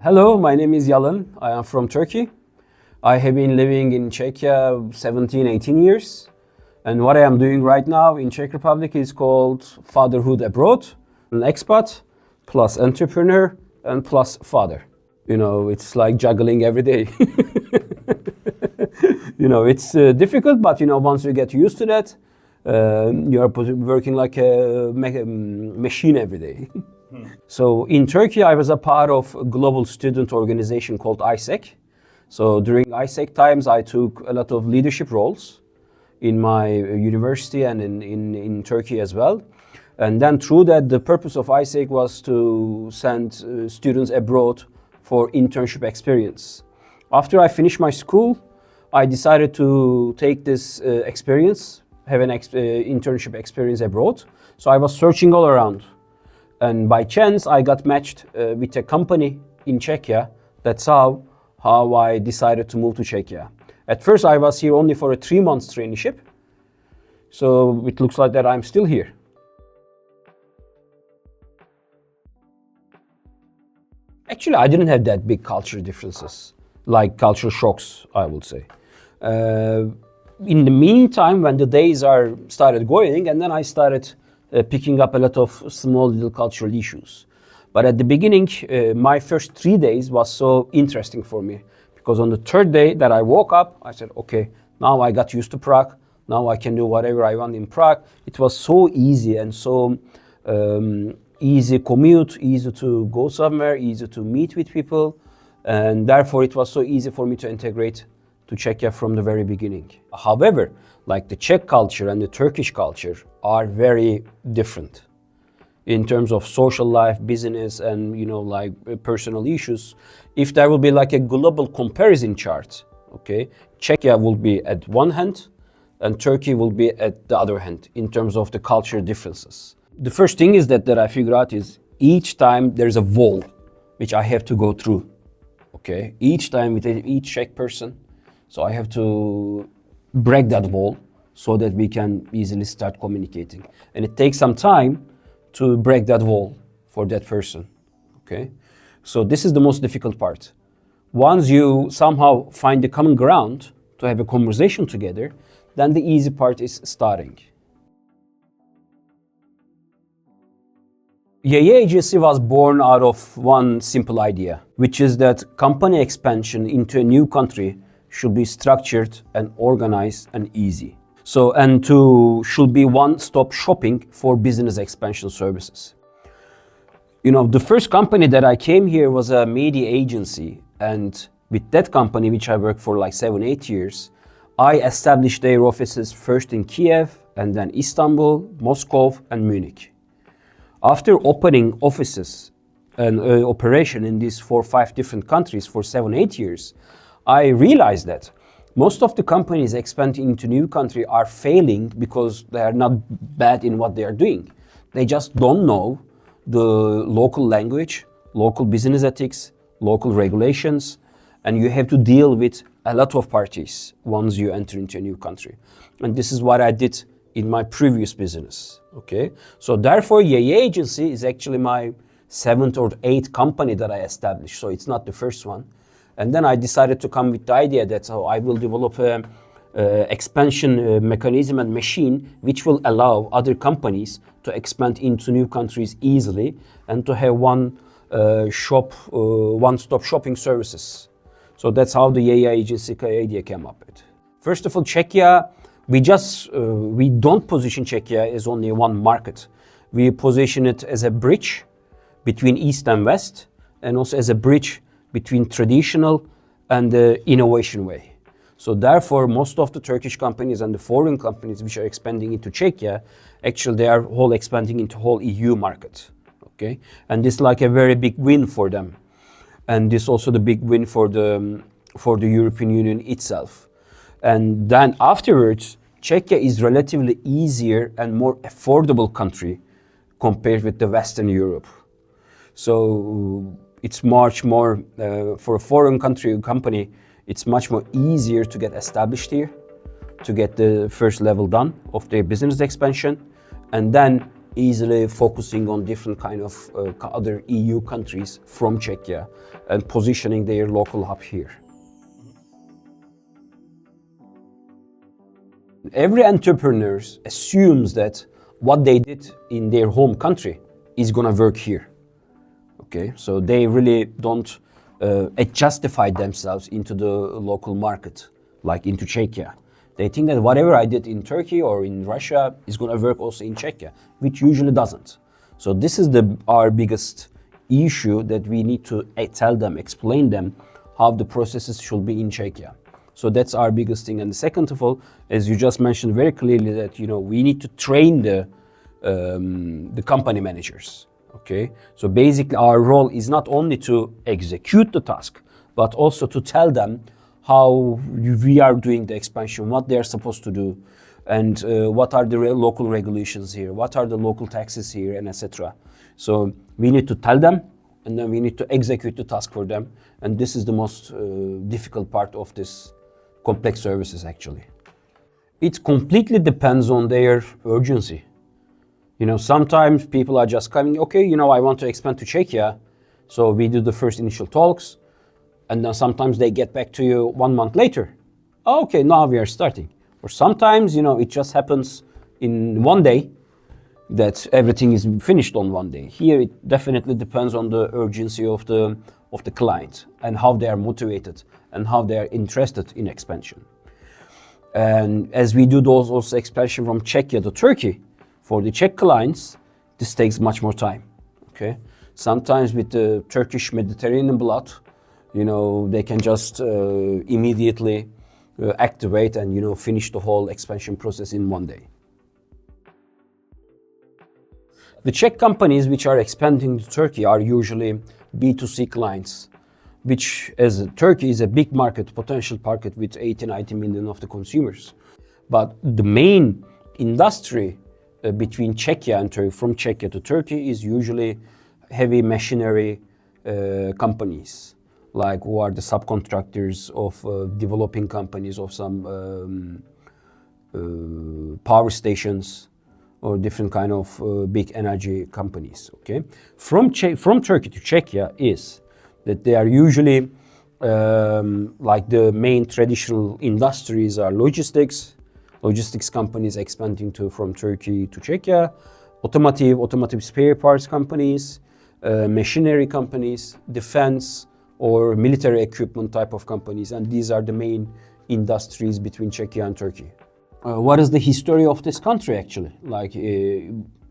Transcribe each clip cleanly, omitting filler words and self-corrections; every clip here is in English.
Hello, my name is Yalin. I am from Turkey. I have been living in Czechia 17, 18 years. And what I am doing right now in Czech Republic is called fatherhood abroad, an expat, plus entrepreneur, and plus father. You know, it's like juggling every day. You know, it's difficult, but you know, once you get used to that, you are working like a machine every day. So in Turkey, I was a part of a global student organization called ISEC. So during ISEC times, I took a lot of leadership roles in my university and in Turkey as well. And then through that, the purpose of ISEC was to send students abroad for internship experience. After I finished my school, I decided to take this experience, have an internship experience abroad. So I was searching all around. And by chance, I got matched with a company in Czechia. That's how I decided to move to Czechia. At first, I was here only for a 3-month traineeship. So it looks like that I'm still here. Actually, I didn't have that big cultural differences, like cultural shocks, I would say. In the meantime, when the days started going, and then I started picking up a lot of small little cultural issues. But at the beginning, my first 3 days was so interesting for me, because on the third day that I woke up, I said, okay, now I got used to Prague. Now I can do whatever I want in Prague. It was so easy and so easy commute, easy to go somewhere, easy to meet with people. And therefore, it was so easy for me to integrate to Czechia from the very beginning. However, like the Czech culture and the Turkish culture are very different in terms of social life, business, and you know, like personal issues. If there will be like a global comparison chart, okay, Czechia will be at one hand and Turkey will be at the other hand in terms of the cultural differences. The first thing is that I figure out is each time there's a wall which I have to go through, okay? Each time with each Czech person, so I have to break that wall so that we can easily start communicating. And it takes some time to break that wall for that person, okay? So this is the most difficult part. Once you somehow find the common ground to have a conversation together, then the easy part is starting. Yaya Agency was born out of one simple idea, which is that company expansion into a new country should be structured and organized and easy. So, and should be one-stop shopping for business expansion services. You know, the first company that I came here was a media agency, and with that company, which I worked for like 7-8 years, I established their offices first in Kiev, and then Istanbul, Moscow, and Munich. After opening offices and operation in these 4 or 5 different countries for 7-8 years, I realized that most of the companies expanding into new country are failing because they are not bad in what they are doing. They just don't know the local language, local business ethics, local regulations, and you have to deal with a lot of parties once you enter into a new country. And this is what I did in my previous business, okay? So therefore, Yaya Agency is actually my 7th or 8th company that I established, so it's not the first one. And then I decided to come with the idea that I will develop an expansion mechanism and machine which will allow other companies to expand into new countries easily and to have one-stop shopping services. So that's how the Yaya Agency idea came up with. First of all, Czechia, we don't position Czechia as only one market. We position it as a bridge between East and West, and also as a bridge between traditional and the innovation way. So therefore, most of the Turkish companies and the foreign companies which are expanding into Czechia, actually they are all expanding into whole EU market, okay? And this is like a very big win for them. And this is also the big win for the European Union itself. And then afterwards, Czechia is relatively easier and more affordable country compared with the Western Europe. So it's much more, for a foreign company, it's much more easier to get established here, to get the first level done of their business expansion, and then easily focusing on different kind of other EU countries from Czechia and positioning their local hub here. Every entrepreneur assumes that what they did in their home country is gonna work here. Okay, so they really don't justify themselves into the local market, like into Czechia. They think that whatever I did in Turkey or in Russia is gonna work also in Czechia, which usually doesn't. So this is our biggest issue, that we need to tell them, explain them how the processes should be in Czechia. So that's our biggest thing. And second of all, as you just mentioned very clearly, that we need to train the company managers. Okay, so basically our role is not only to execute the task, but also to tell them how we are doing the expansion, what they are supposed to do, and what are the local regulations here, what are the local taxes here, and etc. So we need to tell them, and then we need to execute the task for them. And this is the most difficult part of this complex services, actually. It completely depends on their urgency. Sometimes people are just coming, okay, I want to expand to Czechia. So we do the first initial talks, and then sometimes they get back to you 1 month later. Okay, now we are starting. Or sometimes, it just happens in one day, that everything is finished on one day. Here, it definitely depends on the urgency of the client and how they are motivated and how they are interested in expansion. And as we do those also expansion from Czechia to Turkey, for the Czech clients, this takes much more time. Okay, sometimes with the Turkish Mediterranean blood, they can just immediately activate and finish the whole expansion process in one day. The Czech companies which are expanding to Turkey are usually B2C clients, which, as Turkey is a big market, potential market with 80-90 million of the consumers. But the main industry between Czechia and Turkey, from Czechia to Turkey, is usually heavy machinery companies, like who are the subcontractors of developing companies of some power stations or different kind of big energy companies. Okay, from Turkey to Czechia is that they are usually like the main traditional industries are logistics companies expanding from Turkey to Czechia, automotive spare parts companies, machinery companies, defense or military equipment type of companies, and these are the main industries between Czechia and Turkey. What is the history of this country actually? Like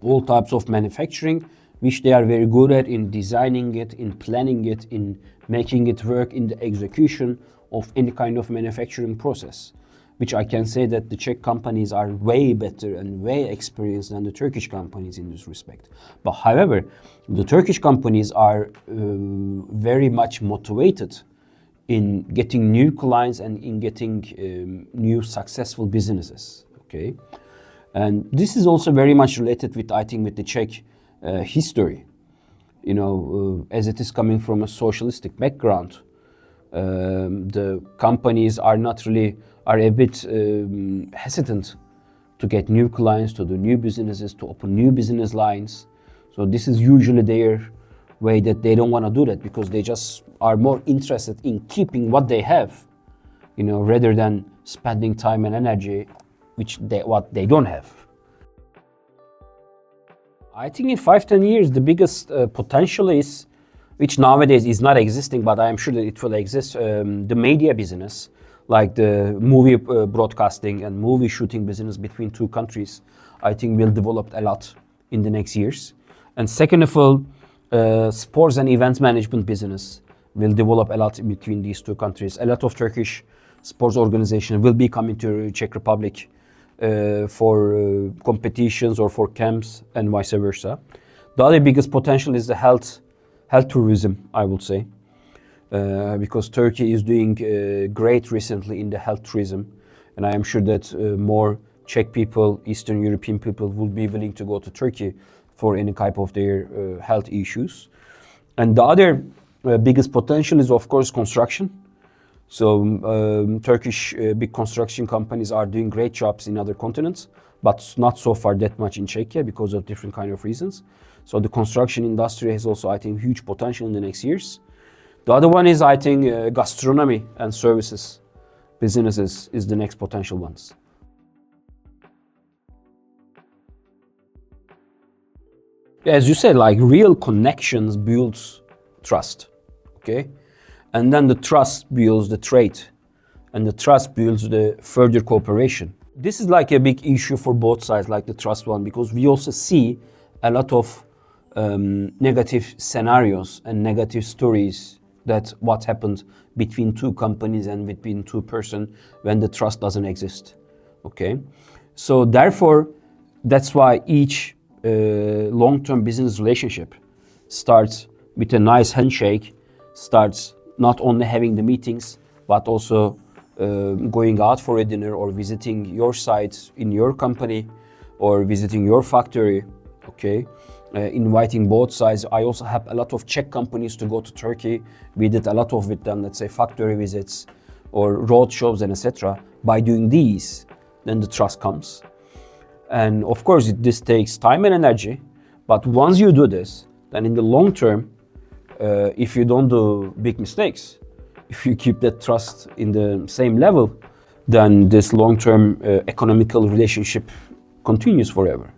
all types of manufacturing, which they are very good at in designing it, in planning it, in making it work in the execution of any kind of manufacturing process, which I can say that the Czech companies are way better and way experienced than the Turkish companies in this respect. But however, the Turkish companies are very much motivated in getting new clients and in getting new successful businesses. Okay, and this is also very much related with, I think, with the Czech history. As it is coming from a socialistic background, the companies are a bit hesitant to get new clients, to do new businesses, to open new business lines. So this is usually their way, that they don't want to do that because they just are more interested in keeping what they have, rather than spending time and energy what they don't have. I think in 5-10 years, the biggest potential is, which nowadays is not existing, but I am sure that it will exist, the media business, like the movie broadcasting and movie shooting business between two countries, I think will develop a lot in the next years. And second of all, sports and events management business will develop a lot between these two countries. A lot of Turkish sports organizations will be coming to Czech Republic for competitions or for camps and vice versa. The other biggest potential is the health tourism, I would say, because Turkey is doing great recently in the health tourism, and I am sure that more Czech people, Eastern European people will be willing to go to Turkey for any type of their health issues. And the other biggest potential is, of course, construction. So Turkish big construction companies are doing great jobs in other continents, but not so far that much in Czechia because of different kind of reasons. So the construction industry has also, I think, huge potential in the next years. The other one is, I think, gastronomy and services businesses is the next potential ones. As you said, like real connections builds trust, okay? And then the trust builds the trade, and the trust builds the further cooperation. This is like a big issue for both sides, like the trust one, because we also see a lot of negative scenarios and negative stories that what happened between two companies and between two persons when the trust doesn't exist, okay? So therefore, that's why each long-term business relationship starts with a nice handshake, starts not only having the meetings, but also going out for a dinner or visiting your sites in your company or visiting your factory, okay? Inviting both sides. I also have a lot of Czech companies to go to Turkey. We did a lot of with them, let's say factory visits or road shows and etc. By doing these, then the trust comes. And of course, this takes time and energy, but once you do this, then in the long term, if you don't do big mistakes, if you keep that trust in the same level, then this long-term economical relationship continues forever.